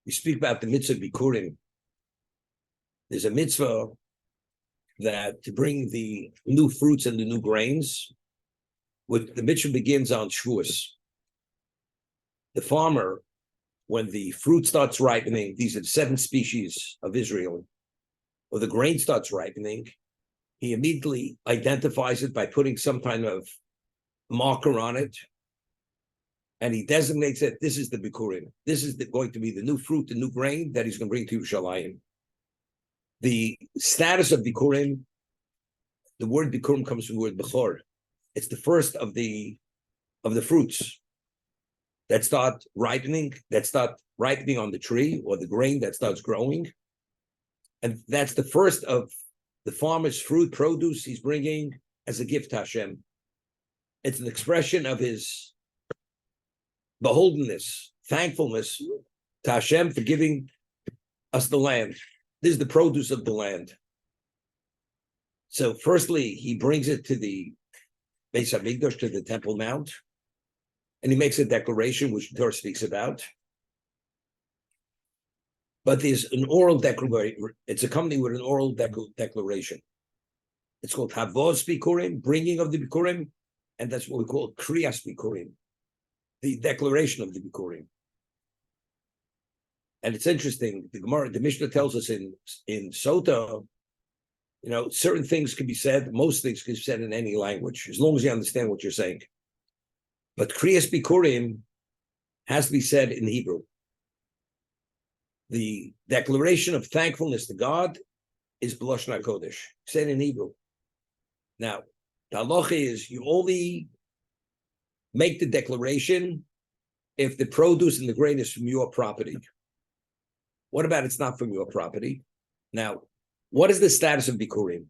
we speak about the mitzvah Bikurim. There's a mitzvah that to bring the new fruits and the new grains, the mitzvah begins on Shavuos. The farmer, when the fruit starts ripening, these are the 7 species of Israel, or the grain starts ripening, he immediately identifies it by putting some kind of marker on it, and he designates it, this is the Bikurim. This is going to be the new fruit, the new grain that he's going to bring to Yerushalayim. The status of Bikurim, the word Bikurim comes from the word Bechor. It's the first of the fruits that start ripening on the tree, or the grain that starts growing. And that's the first of the farmer's produce he's bringing as a gift to Hashem. It's an expression of his beholdenness, thankfulness to Hashem for giving us the land. This is the produce of the land. So firstly, he brings it to the Beis HaMikdash, to the Temple Mount, and he makes a declaration, which the Torah speaks about. But there's an oral declaration. It's accompanied with an oral declaration. It's called Havos Bikurim, bringing of the Bikurim, and that's what we call Kriyas Bikurim, the declaration of the Bikurim. And it's interesting. The Gemara, the Mishnah tells us in Sota, certain things can be said. Most things can be said in any language, as long as you understand what you're saying. But Kriyas Bikurim has to be said in Hebrew. The declaration of thankfulness to God is B'Lashon HaKodesh, said in Hebrew. Now, the halacha is you only make the declaration if the produce and the grain is from your property. What about it's not from your property? Now, what is the status of Bikurim?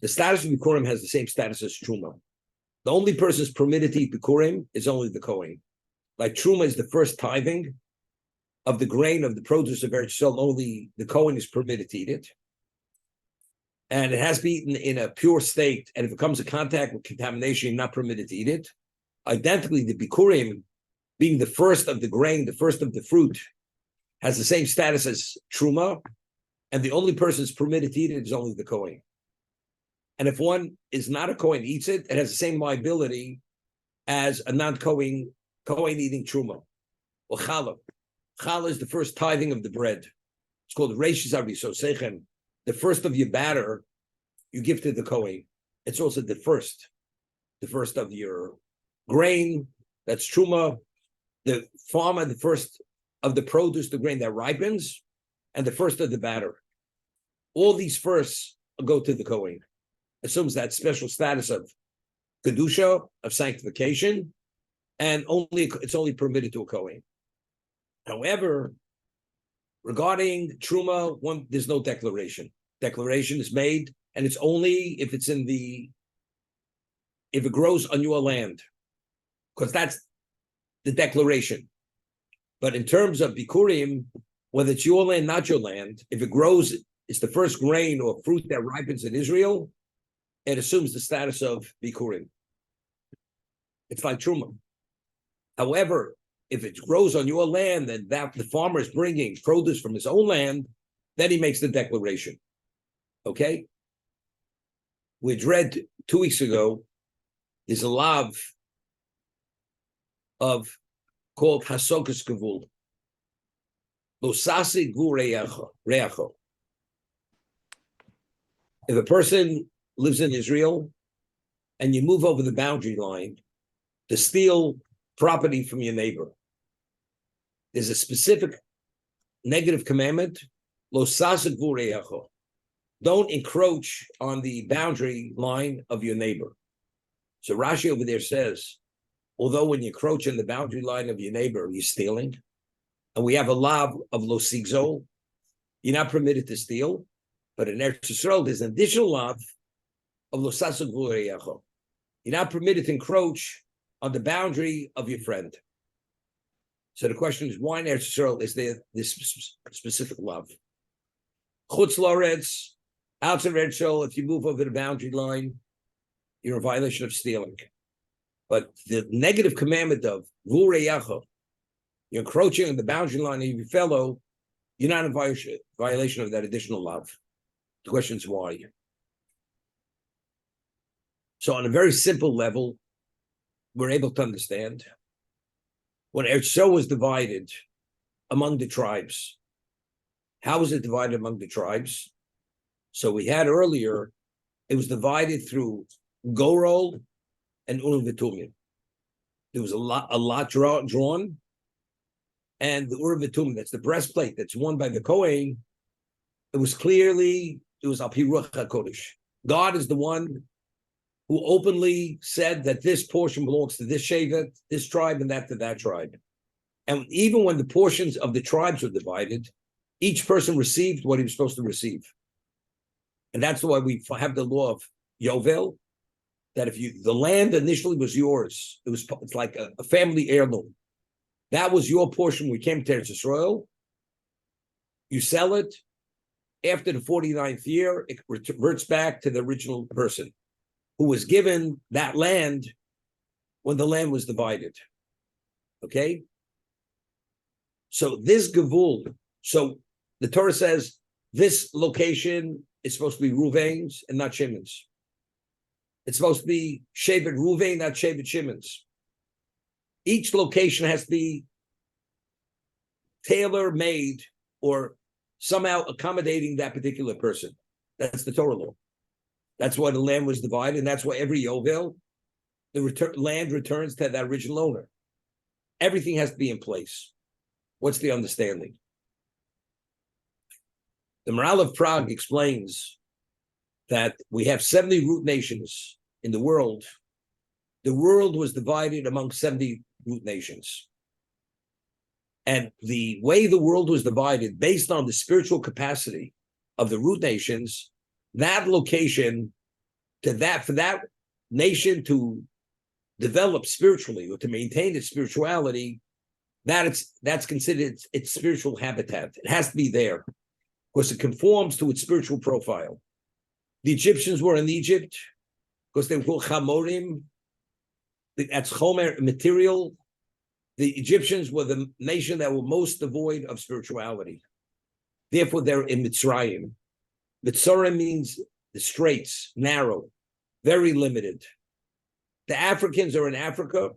The status of Bikurim has the same status as Truma. The only person who's permitted to eat Bikurim is only the Kohen. Like Truma is the first tithing of the grain of the produce of Eretz Yisrael, only the Kohen is permitted to eat it. And it has to be eaten in a pure state. And if it comes in contact with contamination, you're not permitted to eat it. Identically, the Bikurim, being the first of the grain, the first of the fruit, has the same status as Truma. And the only person who's permitted to eat it is only the Kohen. And if one is not a Kohen eats it, it has the same liability as a non-Kohen eating Truma or Challah. Challah is the first tithing of the bread. It's called Reishis Arisosechem. The first of your batter, you give to the Kohen. It's also the first of your grain, that's Truma. The farmer, the first of the produce, the grain that ripens, and the first of the batter. All these firsts go to the Kohen. Assumes that special status of Kedusha, of sanctification, and it's only permitted to a Kohen. However, regarding Truma, there's no declaration. Declaration is made, and it's only if it grows on your land, because that's the declaration. But in terms of Bikurim, whether it's your land, not your land, if it grows, it's the first grain or fruit that ripens in Israel, it assumes the status of Bikurim. It's like Truma. However, if it grows on your land and that the farmer is bringing produce from his own land, then he makes the declaration. Okay? We'd read 2 weeks ago, there's a lav called Hasokas Kavul. Losasi gu reacho. If a person lives in Israel and you move over the boundary line to steal property from your neighbor, there's a specific negative commandment, losasi gu reacho. Don't encroach on the boundary line of your neighbor. So Rashi over there says, although when you encroach on the boundary line of your neighbor, you're stealing, and we have a law of lo sigzol, you're not permitted to steal, but in Eretz Yisrael, there's an additional law of lo sasuk v'ureyacho. You're not permitted to encroach on the boundary of your friend. So the question is, why in Eretz Yisrael is there this specific law? Chutz la'aretz, outside of Eretz Yisrael, if you move over the boundary line, you're in violation of stealing. But the negative commandment of v'ureyacho, you're encroaching on the boundary line of your fellow, you're not in violation of that additional love. The question is why. So on a very simple level, we're able to understand when Eretz Yisrael was divided among the tribes. How was it divided among the tribes? So we had earlier, it was divided through Gorol and Urim V'Tumim. There was a lot drawn, and the Urim V'Tumim, that's the breastplate that's worn by the Kohen. It was Al Pi Ruach HaKodesh. God is the one who openly said that this portion belongs to this Shevet, this tribe, and that to that tribe. And even when the portions of the tribes were divided, each person received what he was supposed to receive. And that's why we have the law of Yovel, that if the land initially was yours, it's like a family heirloom. That was your portion when we came to Eretz Yisrael. You sell it. After the 49th year, it reverts back to the original person who was given that land when the land was divided. Okay? So this Gevul, so the Torah says this location is supposed to be Ruvain's and not Shimon's. It's supposed to be Shevet Ruvain, not Shevet Shimon's. Each location has to be tailor-made or somehow accommodating that particular person. That's the Torah law. That's why the land was divided, and that's why every Yovel, the land returns to that original owner. Everything has to be in place. What's the understanding? The Maharal of Prague explains that we have 70 root nations in the world. The world was divided among 70 root nations. And the way the world was divided, based on the spiritual capacity of the root nations, that location for that nation to develop spiritually or to maintain its spirituality, that's considered its spiritual habitat. It has to be there because it conforms to its spiritual profile. The Egyptians were in Egypt because they were called Chamorim. That's Chomer, material. The Egyptians were the nation that were most devoid of spirituality. Therefore, they're in Mitzrayim. Mitzrayim means the straits, narrow, very limited. The Africans are in Africa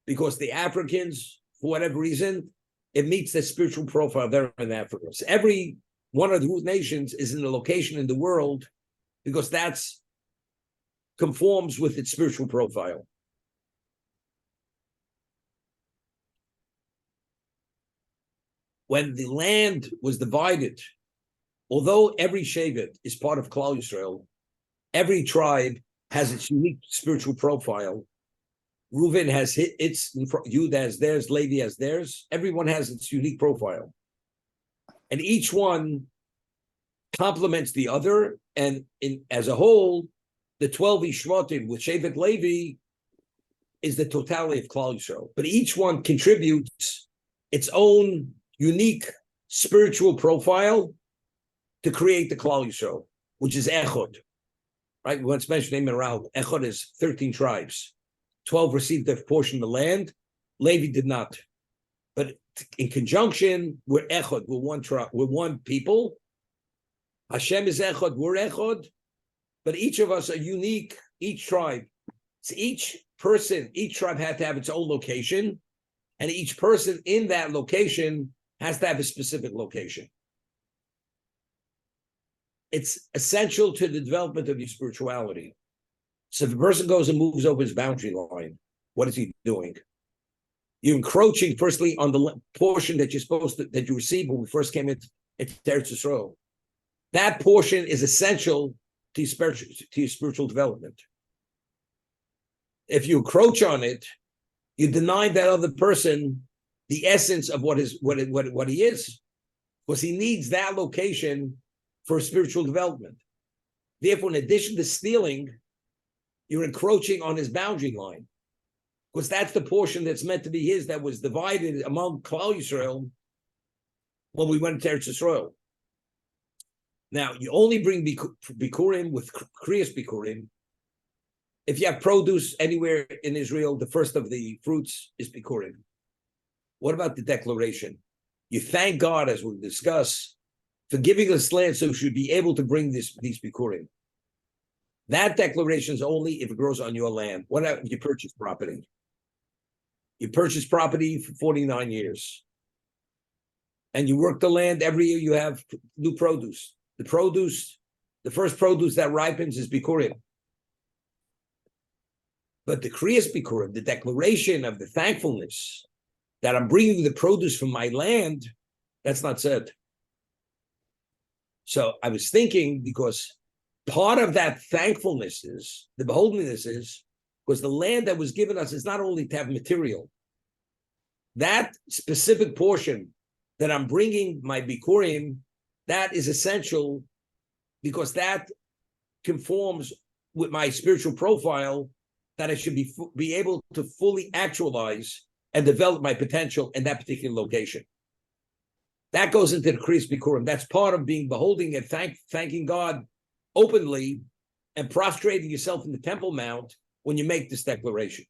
because the Africans, for whatever reason, it meets their spiritual profile. They're in Africa. So every one of the root nations is in a location in the world because that's conforms with its spiritual profile. When the land was divided, although every Shevet is part of Klal Yisrael, every tribe has its unique spiritual profile. Reuven has its, Judah has theirs, Levi has theirs. Everyone has its unique profile. And each one complements the other. And as a whole, the 12 Ishmatim with Shevet Levi is the totality of Klal Yisrael. But each one contributes its own unique spiritual profile to create the Klal Yisrael, which is Echod. Right? We once mentioned name around. Echod is 13 tribes. 12 received their portion of the land. Levi did not. But in conjunction, we're Echod. We're one tribe. We're one people. Hashem is Echod. We're Echod. But each of us are unique. Each tribe. So each person, each tribe had to have its own location. And each person in that location has to have a specific location. It's essential to the development of your spirituality. So if a person goes and moves over his boundary line, what is he doing? You're encroaching, firstly, on the portion that that you received when we first came into Eretz Yisrael. That portion is essential to your spiritual development. If you encroach on it, you deny that other person the essence of what he is, because he needs that location for spiritual development. Therefore, in addition to stealing, you're encroaching on his boundary line, because that's the portion that's meant to be his that was divided among Klal Yisrael when we went to Eretz Yisrael. Now, you only bring Bikurim with Kriyas Bikurim. If you have produce anywhere in Israel, the first of the fruits is Bikurim. What about the declaration? You thank God, as we'll discuss, for giving us land so we should be able to bring these Bikurim. That declaration is only if it grows on your land. What if you purchase property? You purchase property for 49 years. And you work the land. Every year you have new produce. The first produce that ripens is Bikurim. But the Kriyas Bikurim, the declaration of the thankfulness that I'm bringing the produce from my land, that's not said. So I was thinking, because part of that thankfulness is, the beholdenness is, because the land that was given us is not only to have material. That specific portion that I'm bringing my Bikurim, that is essential, because that conforms with my spiritual profile, that I should be able to fully actualize and develop my potential in that particular location. That goes into the Kriyas Bikurim. That's part of being beholding and thanking God openly and prostrating yourself in the Temple Mount when you make this declaration.